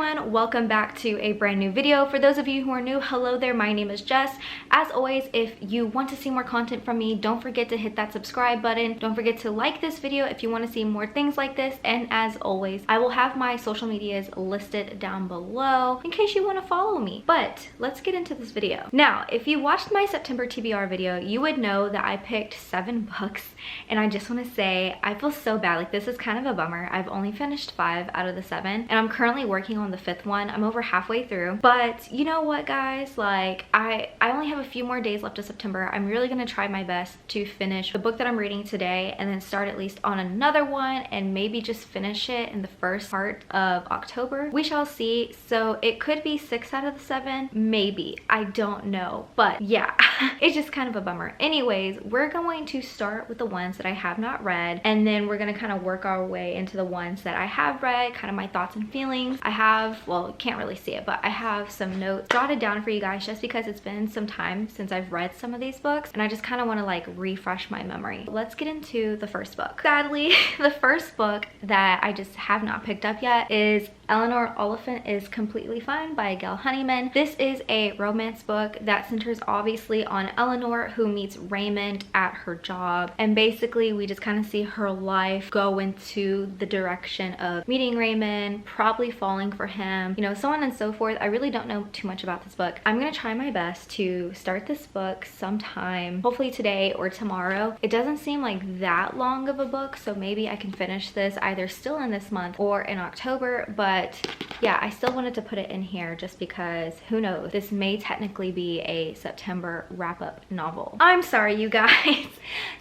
everyone, welcome back to a brand new video. For those of you who are new, hello there, my name is Jess. As always, if you want to see more content from me, don't forget to hit that subscribe button. Don't forget to like this video if you want to see more things like this. And as always, I will have my social medias listed down below in case you want to follow me. But let's get into this video. Now, if you watched my September TBR video, you would know that I picked 7 books, and I just want to say I feel so bad. Like, this is kind of a bummer. I've only finished 5 out of the 7, and I'm currently working on the 5th one. I'm over halfway through, but you know what, guys, like I only have a few more days left of September. I'm really gonna try my best to finish the book that I'm reading today and then start at least on another one and maybe just finish it in the first part of October. We shall see. So it could be 6 out of the 7, maybe, I don't know, but yeah. It's just kind of a bummer. Anyways, we're going to start with the ones that I have not read, and then we're gonna kind of work our way into the ones that I have read, kind of my thoughts and feelings. I have, well, can't really see it, but I have some notes jotted down for you guys just because it's been some time since I've read some of these books, and I just kind of want to like refresh my memory. Let's get into the first book. Sadly, the first book that I just have not picked up yet is Eleanor, Oliphant is Completely Fine by Gail Honeyman. This is a romance book that centers obviously on Eleanor, who meets Raymond at her job, and basically we just kind of see her life go into the direction of meeting Raymond, probably falling for him, you know, so on and so forth. I really don't know too much about this book. I'm gonna try my best to start this book sometime, hopefully today or tomorrow. It doesn't seem like that long of a book, so maybe I can finish this either still in this month or in October. But yeah, I still wanted to put it in here just because who knows, this may technically be a September wrap-up novel. I'm sorry, you guys.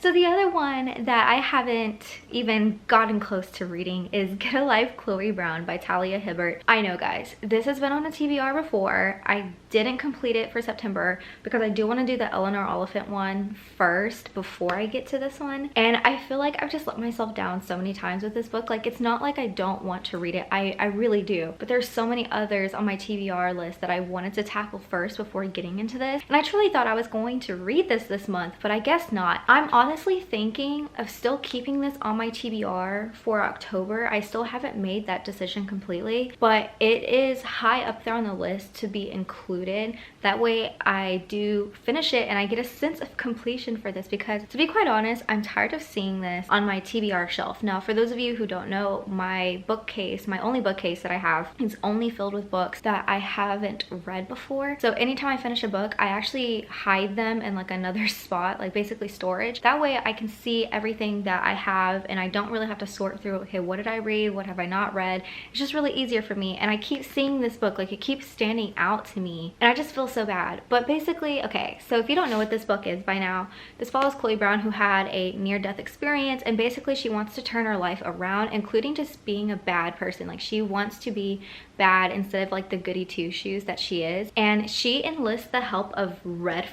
So the other one that I haven't even gotten close to reading is Get a Life, Chloe Brown by Talia Hibbert. I know, guys, this has been on a TBR before. I didn't complete it for September because I do want to do the Eleanor Oliphant one first before I get to this one, and I feel like I've just let myself down so many times with this book. Like, it's not like I don't want to read it, I really do, but there's so many others on my TBR list that I wanted to tackle first before getting into this, and I truly thought I was going to read this month, but I guess not. I'm honestly thinking of still keeping this on my TBR for October. I still haven't made that decision completely, but it is high up there on the list to be included. That way I do finish it and I get a sense of completion for this, because to be quite honest, I'm tired of seeing this on my TBR shelf. Now, for those of you who don't know, my bookcase, my only bookcase that I have, is only filled with books that I haven't read before. So anytime I finish a book, I actually hide them in like another spot, like basically storage. That way I can see everything that I have and I don't really have to sort through, okay, what did I read, what have I not read. It's just really easier for me, and I keep seeing this book, like it keeps standing out to me, and I just feel so bad. But basically, okay, so if you don't know what this book is by now, this follows Chloe Brown, who had a near-death experience, and basically she wants to turn her life around, including just being a bad person. Like, she wants to be bad instead of like the goody two-shoes that she is, and she enlists the help of Red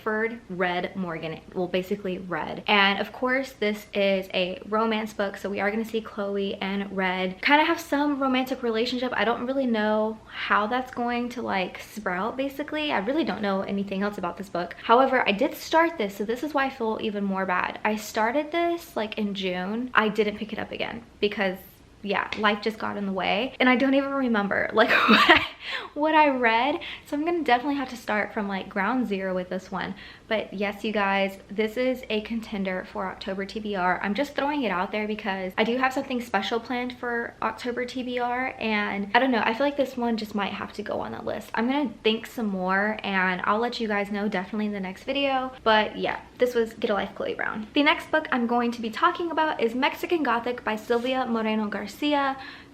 Morgan, well, basically Red. And of course this is a romance book, so we are going to see Chloe and Red kind of have some romantic relationship. I don't really know how that's going to like sprout. Basically, I really don't know anything else about this book. However, I did start this, so this is why I feel even more bad. I started this like in June. I didn't pick it up again because yeah, life just got in the way, and I don't even remember like what I read, so I'm gonna definitely have to start from like ground zero with this one. But yes, you guys, this is a contender for October TBR. I'm just throwing it out there because I do have something special planned for October TBR, and I don't know, I feel like this one just might have to go on that list. I'm gonna think some more and I'll let you guys know definitely in the next video. But yeah, this was Get a Life, Chloe Brown. The next book I'm going to be talking about is Mexican Gothic by Sylvia Moreno Garcia.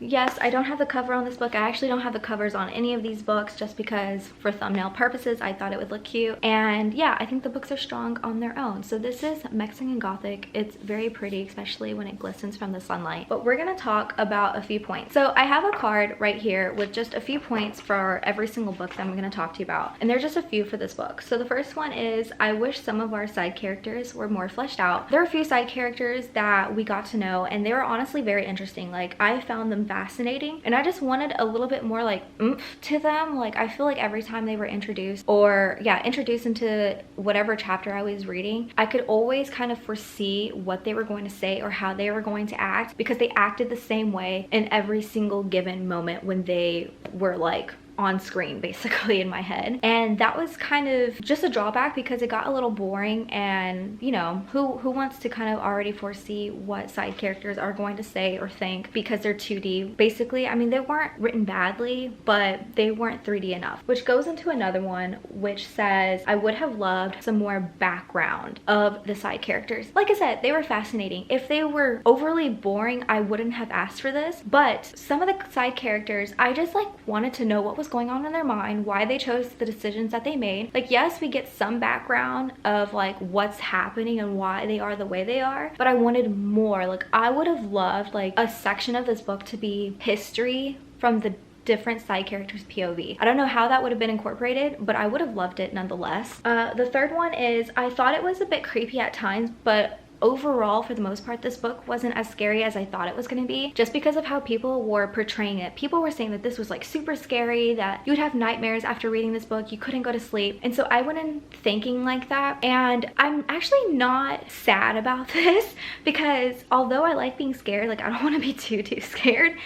Yes, I don't have the cover on this book. I actually don't have the covers on any of these books just because for thumbnail purposes I thought it would look cute, and yeah, I think the books are strong on their own. So this is Mexican Gothic. It's very pretty, especially when it glistens from the sunlight. But we're gonna talk about a few points. So I have a card right here with just a few points for every single book that I'm gonna talk to you about, and there's just a few for this book. So the first one is, I wish some of our side characters were more fleshed out. There are a few side characters that we got to know, and they were honestly very interesting. Like, I found them them fascinating, and I just wanted a little bit more like oomph to them. Like I feel like every time they were introduced, or yeah, introduced into whatever chapter I was reading, I could always kind of foresee what they were going to say or how they were going to act, because they acted the same way in every single given moment when they were like on screen basically in my head. And that was kind of just a drawback, because it got a little boring, and you know, who wants to kind of already foresee what side characters are going to say or think because they're 2D basically. I mean, they weren't written badly, but they weren't 3D enough, which goes into another one which says I would have loved some more background of the side characters. Like I said, they were fascinating. If they were overly boring, I wouldn't have asked for this, but some of the side characters, I just like wanted to know what was going on in their mind, why they chose the decisions that they made. Like yes, we get some background of like what's happening and why they are the way they are, but I wanted more. Like I would have loved like a section of this book to be history from the different side characters' POV. I don't know how that would have been incorporated, but I would have loved it nonetheless. The third one is I thought it was a bit creepy at times, but overall, for the most part, this book wasn't as scary as I thought it was going to be, just because of how people were portraying it. People were saying that this was like super scary, that you would have nightmares after reading this book, you couldn't go to sleep. And so I went in thinking like that, and I'm actually not sad about this, because although I like being scared, like I don't want to be too scared.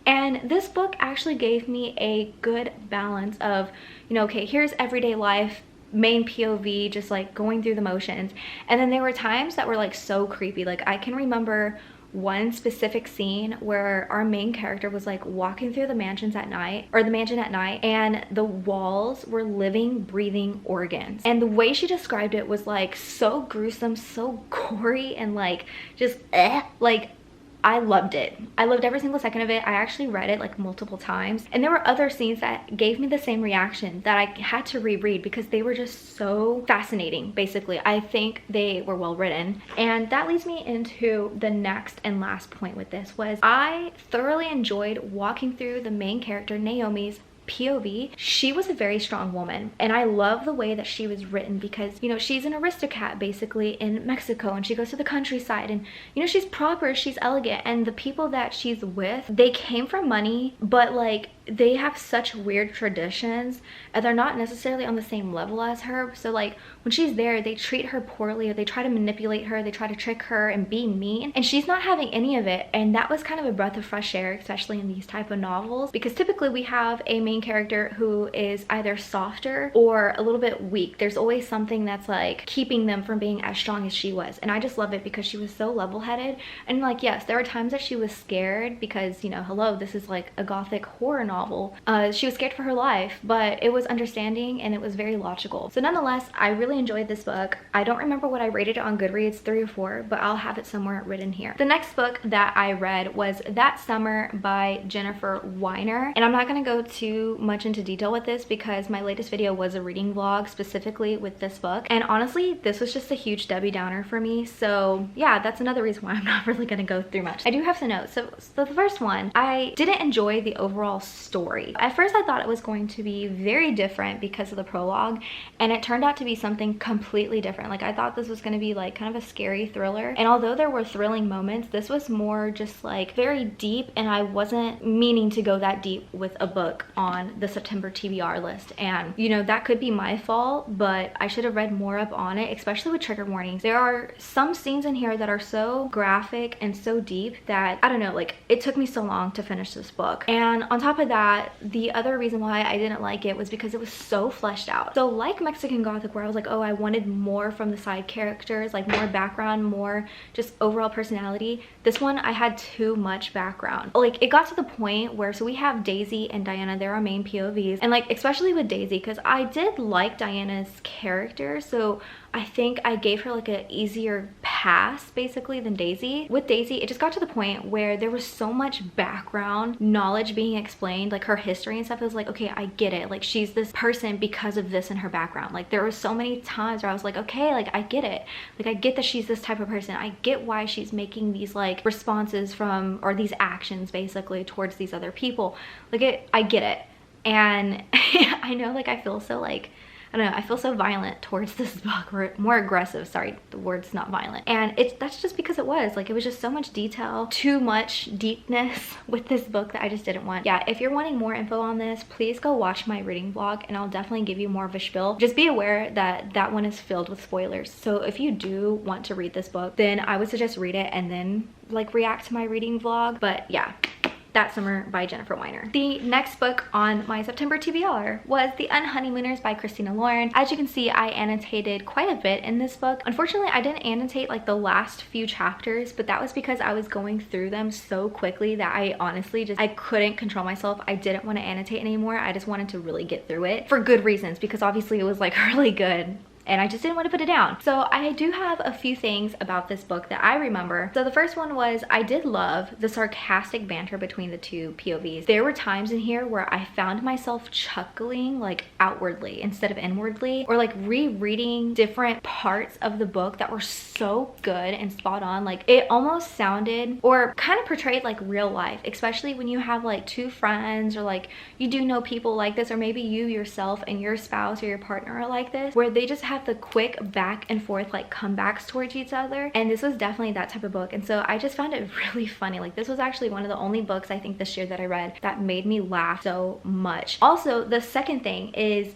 And this book actually gave me a good balance of, you know, okay, here's everyday life, main POV, just like going through the motions, and then there were times that were like so creepy. Like I can remember one specific scene where our main character was like walking through the mansions at night, or the mansion at night, and the walls were living, breathing organs, and the way she described it was like so gruesome, so gory, and like just like I loved it. I loved every single second of it. I actually read it like multiple times, and there were other scenes that gave me the same reaction that I had to reread because they were just so fascinating. Basically, I think they were well written. And that leads me into the next and last point with this, was I thoroughly enjoyed walking through the main character Naomi's POV. She was a very strong woman, and I love the way that she was written, because you know, she's an aristocrat basically in Mexico, and she goes to the countryside, and you know, she's proper, she's elegant, and the people that she's with, they came from money, but like they have such weird traditions, and they're not necessarily on the same level as her. So like when she's there, they treat her poorly, or they try to manipulate her, they try to trick her and be mean, and she's not having any of it. And that was kind of a breath of fresh air, especially in these type of novels, because typically we have a main character who is either softer or a little bit weak. There's always something that's like keeping them from being as strong as she was, and I just love it because she was so level-headed. And like yes, there were times that she was scared, because you know, hello, this is like a Gothic horror novel. She was scared for her life, but it was understanding and it was very logical. So nonetheless, I really enjoyed this book. I don't remember what I rated it on Goodreads, 3 or 4, but I'll have it somewhere written here. The next book that I read was That Summer by Jennifer Weiner, and I'm not going to go too much into detail with this because my latest video was a reading vlog specifically with this book, and honestly this was just a huge Debbie Downer for me. So yeah, that's another reason why I'm not really going to go through much. I do have some notes. So the first one, I didn't enjoy the overall story. At first I thought it was going to be very different because of the prologue, and it turned out to be something completely different. Like I thought this was going to be like kind of a scary thriller, and although there were thrilling moments, this was more just like very deep, and I wasn't meaning to go that deep with a book on the September TBR list. And you know, that could be my fault, but I should have read more up on it, especially with trigger warnings. There are some scenes in here that are so graphic and so deep that I don't know, like it took me so long to finish this book. And on top of that, the other reason why I didn't like it was because it was so fleshed out. So like Mexican Gothic, where I was like, oh, I wanted more from the side characters, like more background, more just overall personality, this one I had too much background. Like it got to the point where, so we have Daisy and Diana, they're our main POVs, and like especially with Daisy, because I did like Diana's character, so I think I gave her like an easier pass basically than Daisy. With Daisy, it just got to the point where there was so much background knowledge being explained, like her history and stuff. It was like, okay, I get it, like she's this person because of this in her background. Like there were so many times where I was like, okay, like I get it, like I get that she's this type of person, I get why she's making these like responses from, or these actions basically towards these other people. Like I get it. And I know, like I feel so like I don't know, I feel so violent towards this book, or more aggressive, sorry, the word's not violent. And that's just because it was like, it was just so much detail, too much deepness with this book that I just didn't want. Yeah, if you're wanting more info on this, please go watch my reading vlog and I'll definitely give you more of a spiel. Just be aware that that one is filled with spoilers. So if you do want to read this book, then I would suggest read it and then like react to my reading vlog. But yeah, That Summer by Jennifer Weiner. The next book on my September TBR was The Unhoneymooners by Christina Lauren. As you can see, I annotated quite a bit in this book. Unfortunately, I didn't annotate like the last few chapters, but that was because I was going through them so quickly that I honestly I couldn't control myself. I didn't want to annotate anymore. I just wanted to really get through it for good reasons, because obviously it was like really good and I just didn't want to put it down. So I do have a few things about this book that I remember. So the first one was, I did love the sarcastic banter between the two POVs. There were times in here where I found myself chuckling like outwardly instead of inwardly, or like rereading different parts of the book that were so good and spot on. Like it almost sounded or kind of portrayed like real life, especially when you have like two friends, or like you do know people like this, or maybe you yourself and your spouse or your partner are like this, where they just have the quick back and forth like comebacks towards each other. And this was definitely that type of book, and so I just found it really funny. Like this was actually one of the only books I think this year that I read that made me laugh so much. Also, the second thing is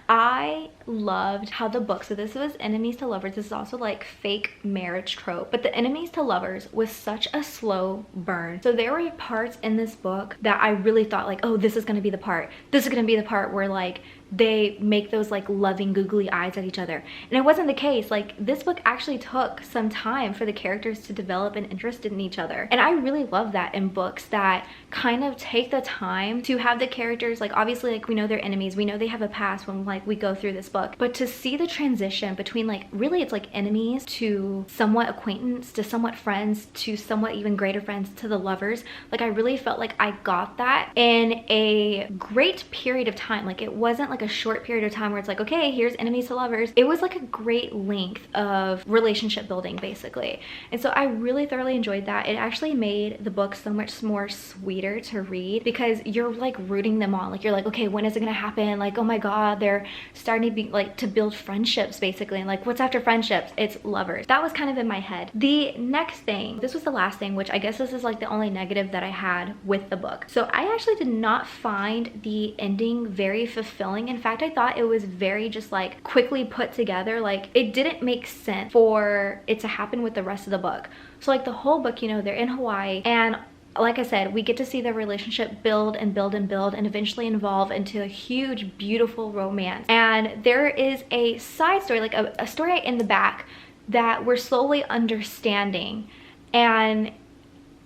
I loved how the book, so this was enemies to lovers, this is also like fake marriage trope, but the enemies to lovers was such a slow burn. So there were parts in this book that I really thought like, oh, this is gonna be the part, this is gonna be the part where like they make those like loving googly eyes at each other, and it wasn't the case. Like this book actually took some time for the characters to develop an interest in each other, and I really love that in books that kind of take the time to have the characters, like obviously like we know they're enemies, we know they have a past when like we go through this book, but to see the transition between like really it's like enemies to somewhat acquaintance to somewhat friends to somewhat even greater friends to the lovers, like I really felt like I got that in a great period of time. Like it wasn't like a short period of time where it's like, okay, here's enemies to lovers. It was like a great length of relationship building basically, and so I really thoroughly enjoyed that. It actually made the book so much more sweeter to read because you're like rooting them on. Like you're like, okay, when is it gonna happen? Like, oh my god, they're starting to be like to build friendships basically, and like what's after friendships? It's lovers. That was kind of in my head. The next thing, this was the last thing, which I guess this is like the only negative that I had with the book. So I actually did not find the ending very fulfilling. In fact, I thought it was very just like quickly put together. Like it didn't make sense for it to happen with the rest of the book. So like the whole book, you know, they're in Hawaii, and like I said, we get to see the relationship build and build and build and eventually evolve into a huge, beautiful romance. And there is a side story, like a story in the back that we're slowly understanding. And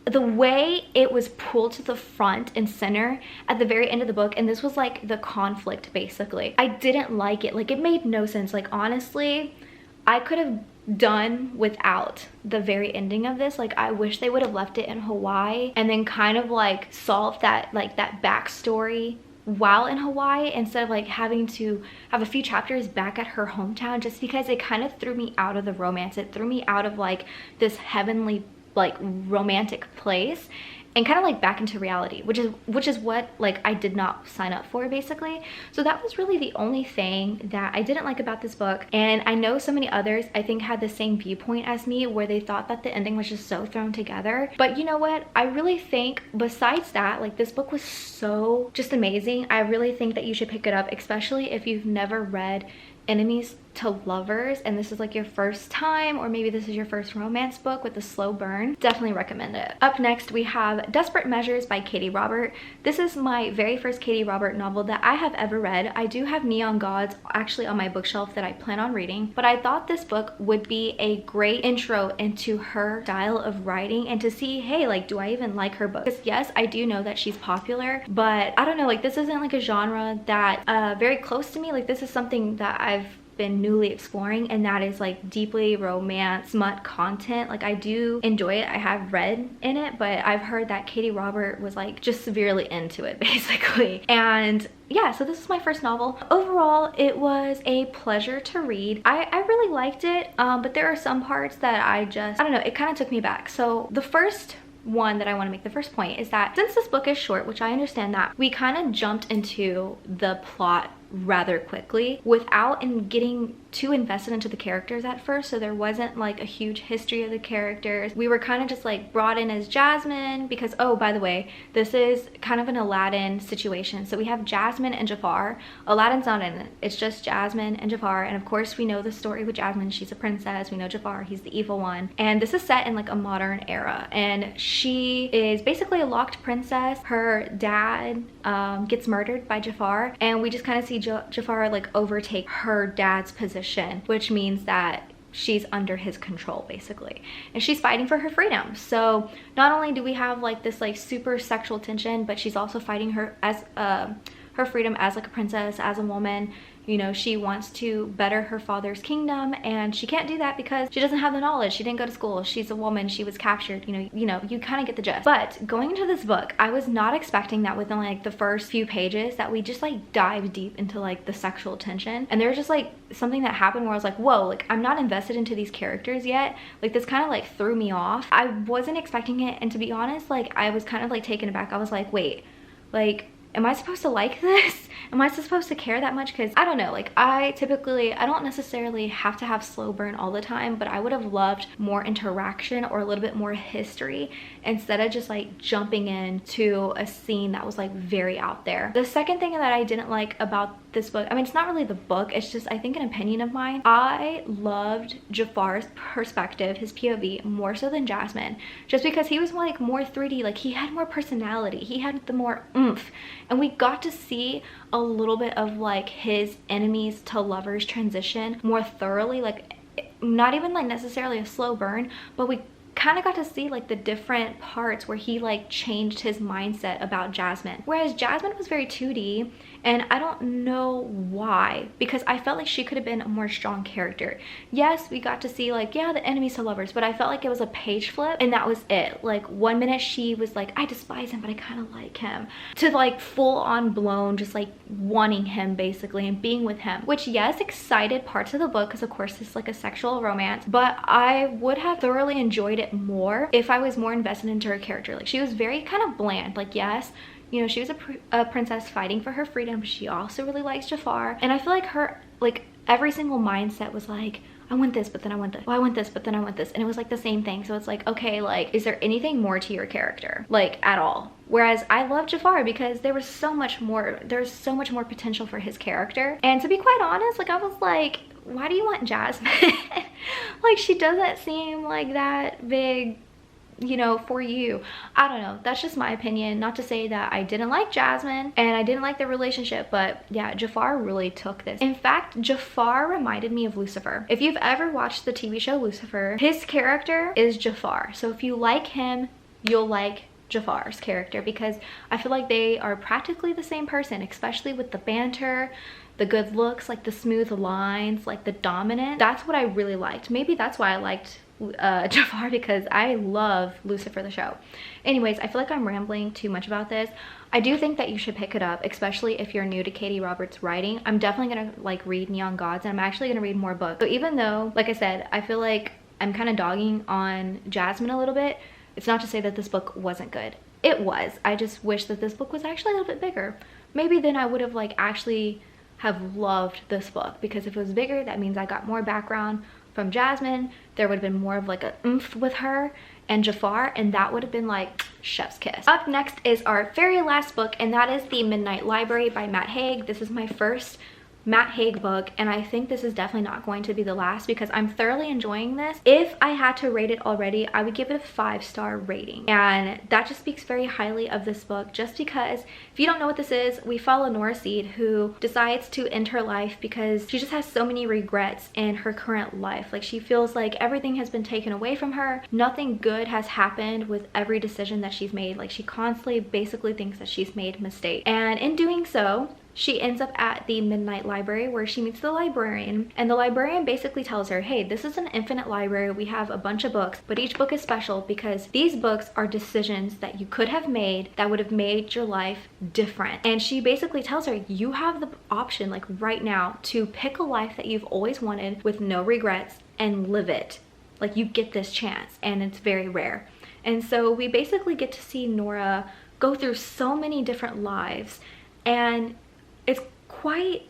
the way it was pulled to the front and center at the very end of the book, and this was like the conflict basically, I didn't like it. Like it made no sense. Like honestly, I could have done without the very ending of this. Like I wish they would have left it in Hawaii and then kind of like solved that like that backstory while in Hawaii, instead of like having to have a few chapters back at her hometown, just because it kind of threw me out of the romance. It threw me out of like this heavenly like romantic place and kind of like back into reality, which is what like I did not sign up for basically. So that was really the only thing that I didn't like about this book. And I know so many others I think had the same viewpoint as me, where they thought that the ending was just so thrown together. But you know what, I really think besides that, like this book was so just amazing. I really think that you should pick it up, especially if you've never read enemies to lovers and this is like your first time, or maybe this is your first romance book with a slow burn. Definitely recommend it. Up next we have Desperate Measures by Katie Robert. This is my very first Katie Robert novel that I have ever read. I do have Neon Gods actually on my bookshelf that I plan on reading, but I thought this book would be a great intro into her style of writing and to see, hey, like do I even like her books? Yes, I do know that she's popular, but I don't know, like this isn't like a genre that very close to me. Like this is something that I've been newly exploring, and that is like deeply romance smut content. Like I do enjoy it. I have read in it, but I've heard that Katie Robert was like just severely into it basically. And yeah, so this is my first novel. Overall, it was a pleasure to read. I really liked it, but there are some parts that I don't know, it kind of took me back. So the first one that I want to make, the first point, is that since this book is short, which I understand that, we kind of jumped into the plot rather quickly without getting too invested into the characters at first. So there wasn't like a huge history of the characters. We were kind of just like brought in as Jasmine because, oh, by the way, this is kind of an Aladdin situation. So we have Jasmine and Jafar. Aladdin's not in it. It's just Jasmine and Jafar. And of course we know the story with Jasmine. She's a princess. We know Jafar, he's the evil one. And this is set in like a modern era. And she is basically a locked princess. Her dad gets murdered by Jafar. And we just kind of see Jafar like overtake her dad's position, which means that she's under his control basically, and she's fighting for her freedom. So not only do we have like this like super sexual tension, but she's also fighting her as her freedom as like a princess, as a woman. You know, she wants to better her father's kingdom, and she can't do that because she doesn't have the knowledge. She didn't go to school. She's a woman. She was captured. You kind of get the gist. But going into this book, I was not expecting that within like the first few pages that we just like dive deep into like the sexual tension. And there's just like something that happened where I was like, whoa, like I'm not invested into these characters yet. Like this kind of like threw me off. I wasn't expecting it, and to be honest, like I was kind of like taken aback. I was like, wait, like, am I supposed to like this? Am I supposed to care that much? Because I don't know, like I don't necessarily have to have slow burn all the time, but I would have loved more interaction or a little bit more history instead of just like jumping into a scene that was like very out there. The second thing that I didn't like about this book, I mean, it's not really the book, it's just I think an opinion of mine. I loved Jafar's perspective, his POV, more so than Jasmine, just because he was like more 3D, like he had more personality, he had the more oomph, and we got to see a little bit of like his enemies to lovers transition more thoroughly, like not even like necessarily a slow burn, but we kind of got to see like the different parts where he like changed his mindset about Jasmine. Whereas Jasmine was very 2D, and I don't know why, because I felt like she could have been a more strong character. Yes, we got to see like, yeah, the enemies to lovers, but I felt like it was a page flip and that was it. Like one minute she was like, I despise him, but I kind of like him, to like full on blown just like wanting him basically and being with him, which yes, excited parts of the book because of course it's like a sexual romance, but I would have thoroughly enjoyed it more if I was more invested into her character. Like she was very kind of bland. Like yes, you know, she was a princess fighting for her freedom, but she also really likes Jafar, and I feel like her like every single mindset was like, I want this, but then I want this. Oh, I want this, but then I want this. And it was like the same thing. So it's like, okay, like, is there anything more to your character? Like, at all? Whereas I love Jafar because there's so much more potential for his character. And to be quite honest, like, I was like, why do you want Jasmine? Like, she doesn't seem like that big, you know, for you. I don't know, that's just my opinion. Not to say that I didn't like Jasmine and I didn't like their relationship, but yeah, Jafar really took this. In fact, Jafar reminded me of Lucifer. If you've ever watched the TV show Lucifer, his character is Jafar. So if you like him, you'll like Jafar's character, because I feel like they are practically the same person, especially with the banter, the good looks, like the smooth lines, like the dominant. That's what I really liked. Maybe that's why I liked Jafar, because I love Lucifer the show. Anyways, I feel like I'm rambling too much about this. I do think that you should pick it up, especially if you're new to Katie Roberts' writing. I'm definitely gonna like read Neon Gods, and I'm actually gonna read more books. So even though, like I said, I feel like I'm kind of dogging on Jasmine a little bit, it's not to say that this book wasn't good. It was. I just wish that this book was actually a little bit bigger. Maybe then I would have like actually have loved this book, because if it was bigger, that means I got more background from Jasmine. There would have been more of like a oomph with her and Jafar, and that would have been like chef's kiss. Up next is our very last book, and that is The Midnight Library by Matt Haig. This is my first Matt Haig book, and I think this is definitely not going to be the last, because I'm thoroughly enjoying this. If I had to rate it already, I would give it a 5-star rating, and that just speaks very highly of this book, just because if you don't know what this is, we follow Nora Seed, who decides to end her life because she just has so many regrets in her current life. Like, she feels like everything has been taken away from her, nothing good has happened with every decision that she's made. Like, she constantly basically thinks that she's made mistakes, and in doing so, she ends up at the Midnight Library, where she meets the librarian, and the librarian basically tells her, hey, this is an infinite library. We have a bunch of books, but each book is special because these books are decisions that you could have made that would have made your life different. And she basically tells her, you have the option, like right now, to pick a life that you've always wanted with no regrets and live it. Like, you get this chance, and it's very rare. And so we basically get to see Nora go through so many different lives, and it's quite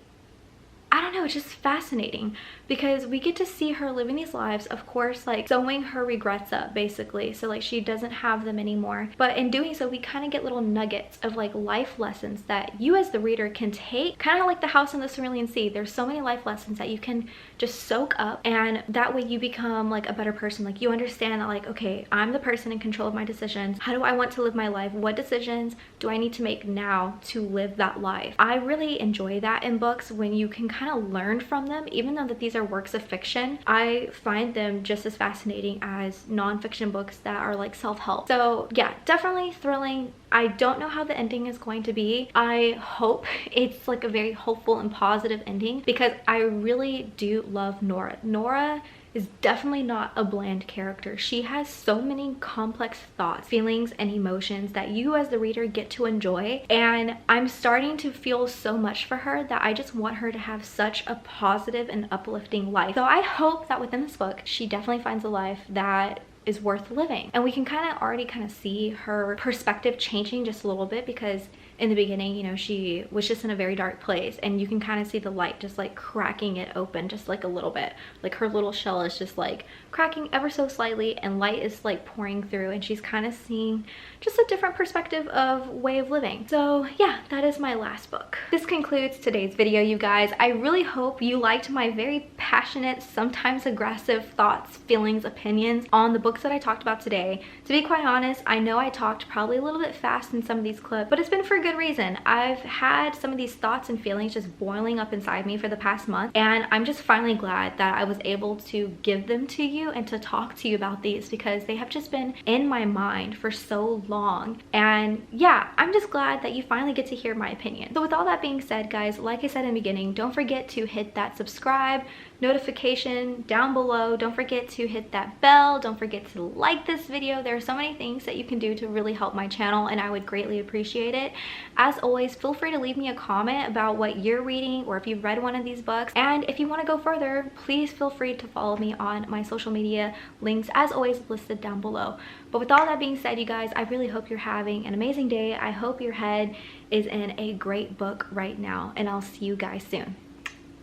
I don't know, it's just fascinating because we get to see her living these lives, of course, like sewing her regrets up basically, so like she doesn't have them anymore, but in doing so we kind of get little nuggets of like life lessons that you as the reader can take, kind of like the house in the Cerulean Sea. There's so many life lessons that you can just soak up, and that way you become like a better person. Like you understand that, like, okay, I'm the person in control of my decisions. How do I want to live my life? What decisions do I need to make now to live that life? I really enjoy that in books, when you can kind of learn from them. Even though that these are works of fiction, I find them just as fascinating as non-fiction books that are like self-help. So yeah, definitely thrilling. I don't know how the ending is going to be. I hope it's like a very hopeful and positive ending, because I really do love Nora. Nora is definitely not a bland character. She has so many complex thoughts, feelings, and emotions that you as the reader get to enjoy, and I'm starting to feel so much for her that I just want her to have such a positive and uplifting life. So I hope that within this book she definitely finds a life that is worth living, and we can kind of already see her perspective changing just a little bit, because in the beginning, you know, she was just in a very dark place, and you can kind of see the light just like cracking it open just like a little bit. Like her little shell is just like cracking ever so slightly, and light is like pouring through, and she's kind of seeing just a different perspective of way of living. So yeah, that is my last book. This concludes today's video, you guys. I really hope you liked my very passionate, sometimes aggressive thoughts, feelings, opinions on the books that I talked about today. To be quite honest, I know I talked probably a little bit fast in some of these clips, but it's been for good reason. I've had some of these thoughts and feelings just boiling up inside me for the past month, and I'm just finally glad that I was able to give them to you and to talk to you about these, because they have just been in my mind for so long. And yeah, I'm just glad that you finally get to hear my opinion. So with all that being said, guys, like I said in the beginning, don't forget to hit that subscribe notification down below. Don't forget to hit that bell. Don't forget to like this video. There are so many things that you can do to really help my channel, and I would greatly appreciate it. As always, feel free to leave me a comment about what you're reading, or if you've read one of these books. And if you want to go further, please feel free to follow me on my social media, links as always listed down below. But with all that being said, you guys, I really hope you're having an amazing day. I hope your head is in a great book right now, and I'll see you guys soon.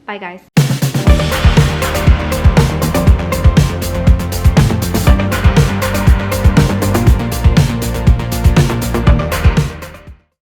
Bye guys.